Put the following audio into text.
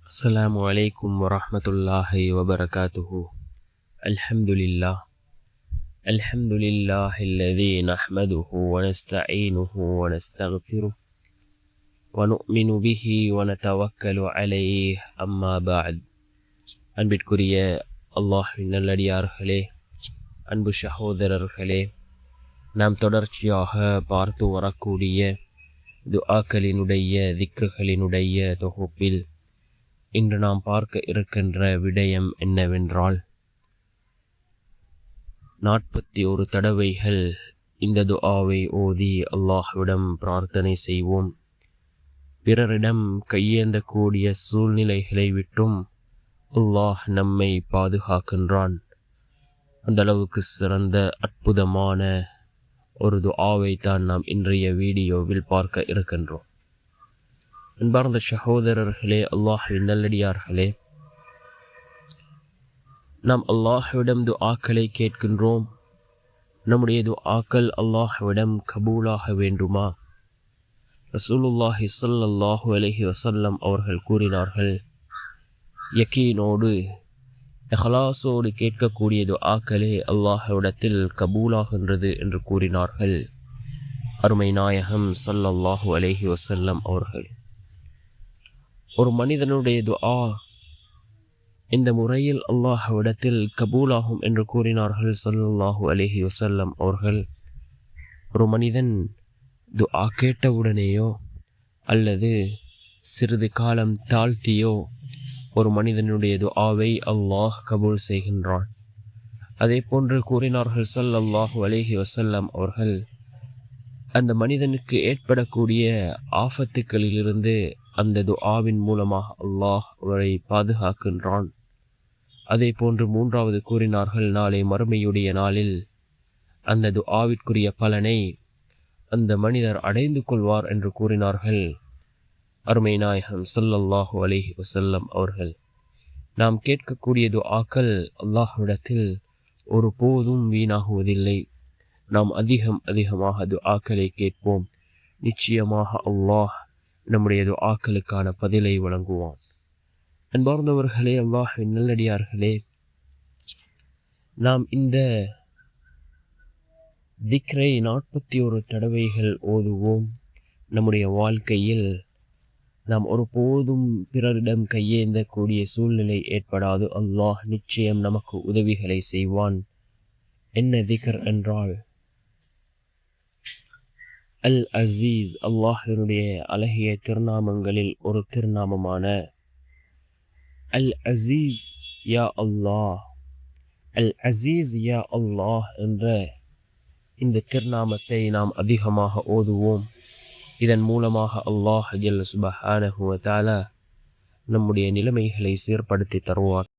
السلام عليكم ورحمة الله وبركاته. الحمد لله الذي نحمده ونستعينه ونستغفره ونؤمن به ونتوكل عليه. أما بعد. அன்பிற்குரிய அல்லாஹ்வின் நல்லடியார்களே, அன்பு சகோதரர்களே, நாம் தொடர்ச்சியாக பார்த்து வரக்கூடிய துஆக்களினுடைய திக்ருகளினுடைய தொகுப்பில் இன்று நாம் பார்க்க இருக்கின்ற விடயம் என்னவென்றால், 41 தடவைகள் இந்த துஆவை ஓதி அல்லாஹ்விடம் பிரார்த்தனை செய்வோம். பிறரிடம் கையேந்தக்கூடிய சூழ்நிலைகளை விட்டும் அல்லாஹ் நம்மை பாதுகாக்கின்றான். அந்த அளவுக்கு சிறந்த அற்புதமான ஒரு துஆவை தான் நாம் இன்றைய வீடியோவில் பார்க்க இருக்கின்றோம். அன்பார்ந்த சகோதரர்களே, அல்லாஹ்வின் நல்லடியார்களே, நாம் அல்லாஹ்விடம் துஆக்களை கேட்கின்றோம். நம்முடைய துஆக்கள் அல்லாஹ்விடம் கபூலாக வேண்டுமா? ரசூலுல்லாஹி ஸல்லல்லாஹு அலைஹி வஸல்லம் அவர்கள் கூறினார்கள், யகீனோடு இஹ்லாஸோடு கேட்கக்கூடிய துஆக்களே அல்லாஹ்விடத்தில் கபூலாகின்றது என்று கூறினார்கள் அருமை நாயகம் ஸல்லல்லாஹு அலைஹி வஸல்லம் அவர்கள். ஒரு மனிதனுடைய துஆ இந்த முறையில் அல்லாஹ்விடத்தில் கபூலாகும் என்று கூறினார்கள் ஸல்லல்லாஹு அலைஹி வஸல்லம் அவர்கள். ஒரு மனிதன் துஆ கேட்டவுடனேயோ அல்லது சிறிது காலம் தாழ்த்தியோ ஒரு மனிதனுடைய துஆவை அல்லாஹ் கபூல் செய்கின்றான். அதே போன்று கூறினார்கள் ஸல்லல்லாஹு அலைஹி வஸல்லம் அவர்கள், அந்த மனிதனுக்கு ஏற்படக்கூடிய ஆபத்துக்களிலிருந்து அந்த துஆவின் மூலமாக அல்லாஹ் அவரை பாதுகாக்கின்றான். அதே போன்று மூன்றாவது கூறினார்கள், நாளை மறுமையுடைய நாளில் அந்த துஆவிற்குரிய பலனை அந்த மனிதர் அடைந்து கொள்வார் என்று கூறினார்கள் அருமை நாயகம் ஸல்லல்லாஹு அலைஹி வஸல்லம் அவர்கள். நாம் கேட்கக்கூடிய துஆக்கள் அல்லாஹ்விடத்தில் ஒரு போதும் வீணாகுவதில்லை. நாம் அதிகமாக துஆக்களை கேட்போம். நிச்சயமாக அல்லாஹ் நம்முடைய துஆக்களுக்கான பதிலை வழங்குவான். அன்பார்ந்தவர்களே, அல்லாஹ்வின் நல்லடியார்களே, நாம் இந்த திக்ரை 41 தடவைகள் ஓதுவோம். நம்முடைய வாழ்க்கையில் நாம் ஒருபோதும் பிறரிடம் கையேந்தக்கூடிய சூழ்நிலை ஏற்படாது. அல்லாஹ் நிச்சயம் நமக்கு உதவிகளை செய்வான். என்ன திக்ர் என்றால், அல் அசீஸ், அல்லாஹினுடைய அழகிய திருநாமங்களில் ஒரு திருநாமமான அல் அசீஸ் யா அல்லாஹ், அல் அசீஸ் யா அல்லாஹ் என்ற இந்த திருநாமத்தை நாம் அதிகமாக ஓதுவோம். இதன் மூலமாக அல்லாஹ் ஜல்ல சுப்ஹானஹு வ தஆலா நம்முடைய நிலைமைகளை சீர்படுத்தி தருவார்.